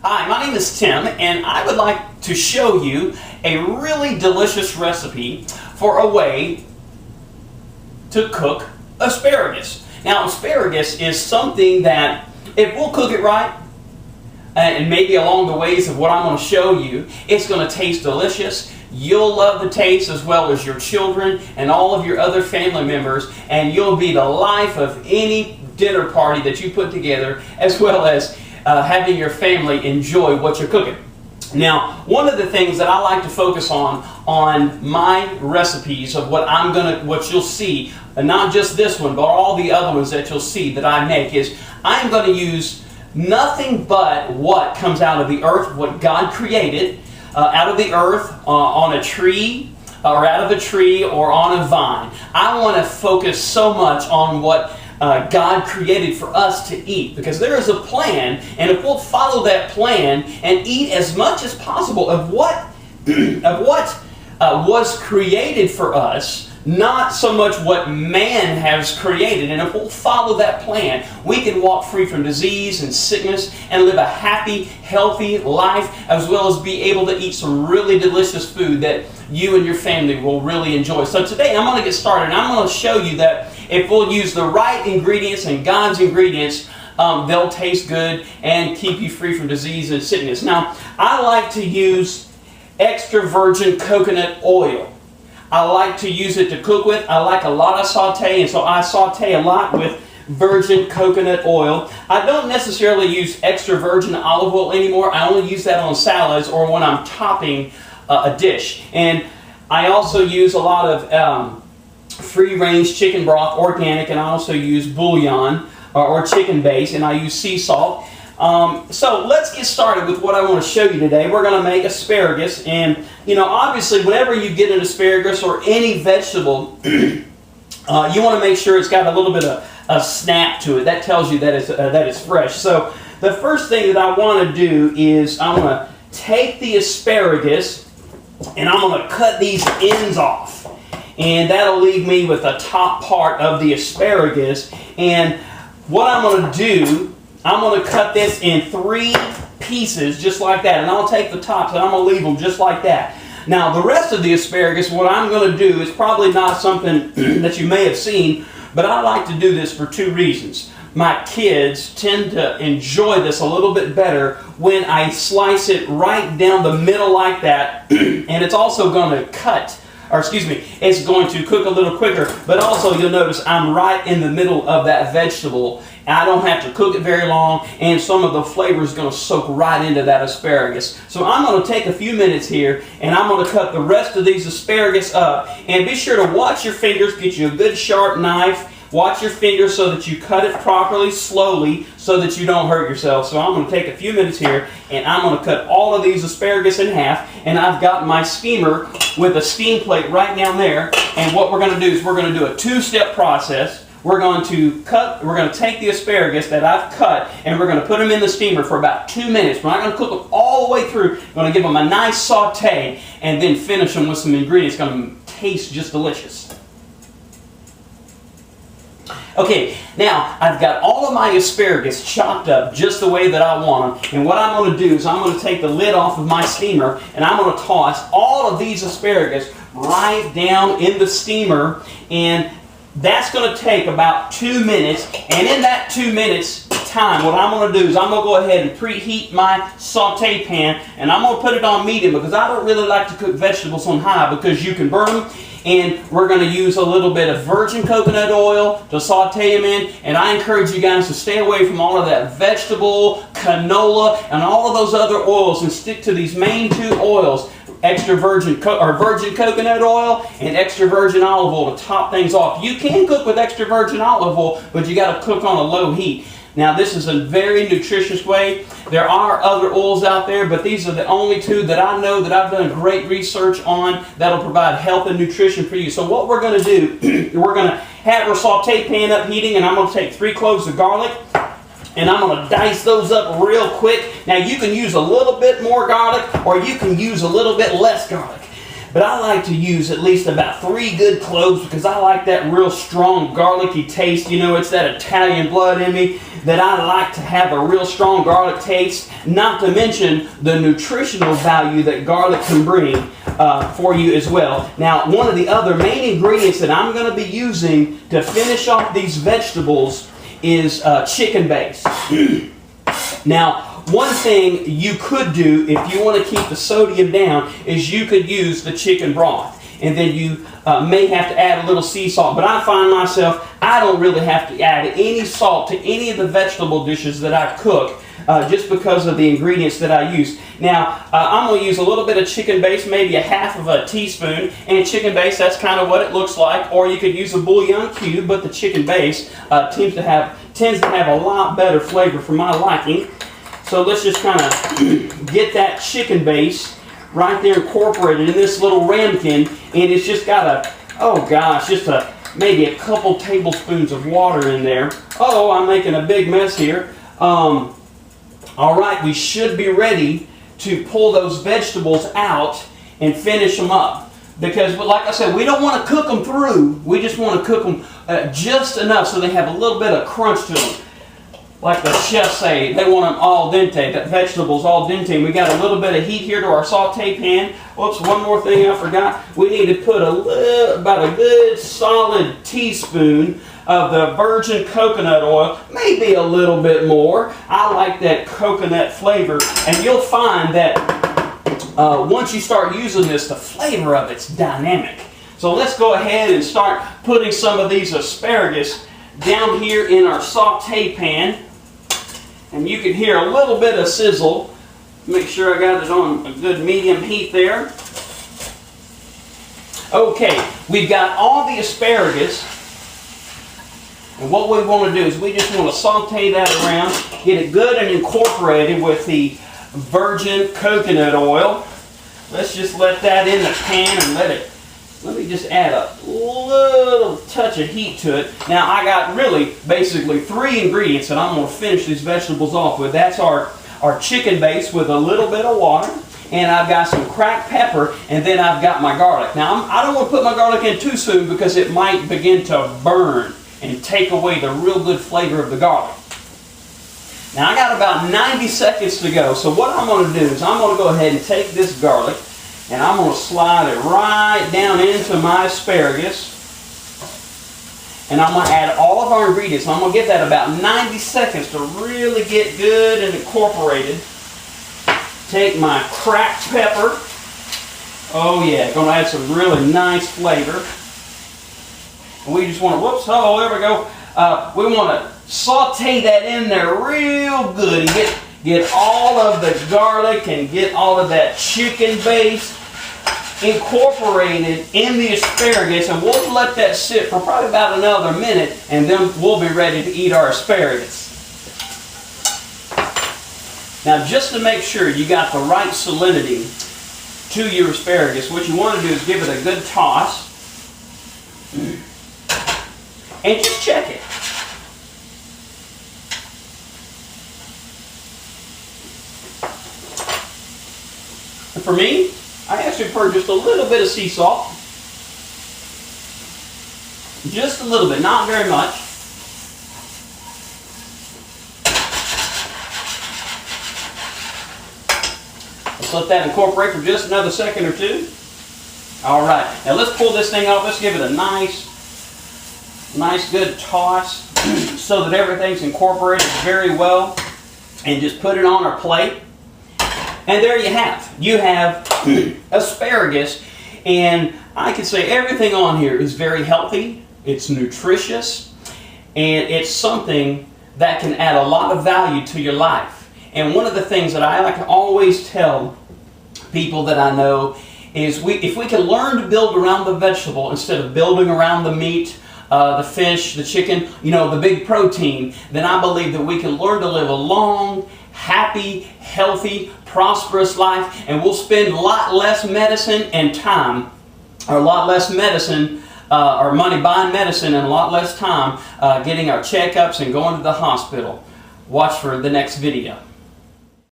Hi, my name is Tim, and I would like to show you a really delicious recipe for a way to cook asparagus. Now, asparagus is something that, if we'll cook it right, and maybe along the ways of what I'm going to show you, it's going to taste delicious. You'll love the taste as well as your children and all of your other family members, and you'll be the life of any dinner party that you put together, as well as having your family enjoy what you're cooking. Now, one of the things that I like to focus on my recipes of what you'll see, and not just this one, but all the other ones that you'll see that I make, is I'm going to use nothing but what comes out of the earth, what God created out of the earth, on a tree, or out of a tree, or on a vine. I want to focus so much on what God created for us to eat, because there is a plan, and if we'll follow that plan and eat as much as possible of what was created for us, not so much what man has created, and if we'll follow that plan, we can walk free from disease and sickness and live a happy, healthy life, as well as be able to eat some really delicious food that you and your family will really enjoy. So today I'm going to get started, and I'm going to show you that if we'll use the right ingredients and God's ingredients, they'll taste good and keep you free from disease and sickness. Now, I like to use extra virgin coconut oil. I like to use it to cook with. I like a lot of saute, and so I saute a lot with virgin coconut oil. I don't necessarily use extra virgin olive oil anymore. I only use that on salads or when I'm topping a dish. And I also use a lot of free-range chicken broth, organic, and I also use bouillon or chicken base, and I use sea salt. So let's get started with what I want to show you today. We're going to make asparagus, and obviously whenever you get an asparagus or any vegetable, you want to make sure it's got a little bit of a snap to it. That tells you that it's fresh. So the first thing that I want to do is I want to take the asparagus and I'm going to cut these ends off, and that'll leave me with the top part of the asparagus. And what I'm going to do, I'm going to cut this in 3 pieces, just like that. And I'll take the tops and I'm going to leave them just like that. Now, the rest of the asparagus, what I'm going to do is probably not something that you may have seen, but I like to do this for 2 reasons. My kids tend to enjoy this a little bit better when I slice it right down the middle like that. And it's also going to it's going to cook a little quicker, but also you'll notice I'm right in the middle of that vegetable. I don't have to cook it very long, and some of the flavor is going to soak right into that asparagus. So I'm going to take a few minutes here, and I'm going to cut the rest of these asparagus up. And be sure to watch your fingers, get you a good sharp knife. Watch your fingers so that you cut it properly, slowly, so that you don't hurt yourself. So I'm going to take a few minutes here, and I'm going to cut all of these asparagus in half. And I've got my steamer with a steam plate right down there. And what we're going to do is we're going to do a 2-step process. We're going to take the asparagus that I've cut, and we're going to put them in the steamer for about 2 minutes. We're not going to cook them all the way through. We're going to give them a nice saute, and then finish them with some ingredients. It's going to taste just delicious. Okay, now I've got all of my asparagus chopped up just the way that I want them. And what I'm going to do is I'm going to take the lid off of my steamer, and I'm going to toss all of these asparagus right down in the steamer. And that's going to take about 2 minutes. And in that 2 minutes time, what I'm going to do is I'm going to go ahead and preheat my saute pan, and I'm going to put it on medium, because I don't really like to cook vegetables on high because you can burn them. And we're going to use a little bit of virgin coconut oil to saute them in. And I encourage you guys to stay away from all of that vegetable, canola, and all of those other oils, and stick to these main 2 oils. Extra virgin virgin coconut oil and extra virgin olive oil to top things off. You can cook with extra virgin olive oil, but you got to cook on a low heat. Now, this is a very nutritious way. There are other oils out there, but these are the only 2 that I know that I've done great research on that'll provide health and nutrition for you. So what we're going to do, we're going to have our saute pan up heating, and I'm going to take 3 cloves of garlic, and I'm going to dice those up real quick. Now, you can use a little bit more garlic, or you can use a little bit less garlic. but I like to use at least about 3 good cloves because I like that real strong garlicky taste. You know, it's that Italian blood in me that I like to have a real strong garlic taste, not to mention the nutritional value that garlic can bring for you as well. Now, one of the other main ingredients that I'm going to be using to finish off these vegetables is chicken base. Now, one thing you could do if you want to keep the sodium down is you could use the chicken broth. And then you may have to add a little sea salt. But I find myself, I don't really have to add any salt to any of the vegetable dishes that I cook just because of the ingredients that I use. Now, I'm going to use a little bit of chicken base, maybe a half of a teaspoon. And chicken base, that's kind of what it looks like. Or you could use a bouillon cube, but the chicken base tends to have a lot better flavor for my liking. So let's just kind of get that chicken base right there incorporated in this little ramekin, and it's just got maybe a couple tablespoons of water in there. Oh, I'm making a big mess here. All right, we should be ready to pull those vegetables out and finish them up. Because, like I said, we don't want to cook them through. We just want to cook them just enough so they have a little bit of crunch to them. Like the chefs say, they want them al dente, that vegetables al dente. And we got a little bit of heat here to our saute pan. Whoops, one more thing I forgot. We need to put about a good solid teaspoon of the virgin coconut oil, maybe a little bit more. I like that coconut flavor. And you'll find that once you start using this, the flavor of it's dynamic. So let's go ahead and start putting some of these asparagus down here in our saute pan. And you can hear a little bit of sizzle. Make sure I got it on a good medium heat there. Okay, we've got all the asparagus. And what we want to do is we just want to saute that around, get it good and incorporated with the virgin coconut oil. Let's just let that in the pan and let me just add a little touch of heat to it. Now I got really basically 3 ingredients that I'm going to finish these vegetables off with. That's our chicken base with a little bit of water. And I've got some cracked pepper, and then I've got my garlic. Now I don't want to put my garlic in too soon because it might begin to burn and take away the real good flavor of the garlic. Now I got about 90 seconds to go. So what I'm going to do is I'm going to go ahead and take this garlic and I'm going to slide it right down into my asparagus. And I'm going to add all of our ingredients. I'm going to give that about 90 seconds to really get good and incorporated. Take my cracked pepper. Oh yeah, going to add some really nice flavor. And we just want to, there we go. We want to saute that in there real good and get all of the garlic and get all of that chicken base incorporated in the asparagus, and we'll let that sit for probably about another minute, and then we'll be ready to eat our asparagus. Now, just to make sure you got the right salinity to your asparagus, what you want to do is give it a good toss and just check it. And for me, I actually prefer just a little bit of sea salt. Just a little bit, not very much. Let's let that incorporate for just another second or two. All right, now let's pull this thing off. Let's give it a nice good toss so that everything's incorporated very well, and just put it on our plate. And there you have. You have asparagus, and I can say everything on here is very healthy, it's nutritious, and it's something that can add a lot of value to your life. And one of the things that I like to always tell people that I know is if we can learn to build around the vegetable instead of building around the meat, the fish, the chicken, the big protein, then I believe that we can learn to live a long, happy, healthy, prosperous life, and we'll spend a lot less medicine and time, or a lot less medicine or money buying medicine, and a lot less time getting our checkups and going to the hospital. Watch for the next video.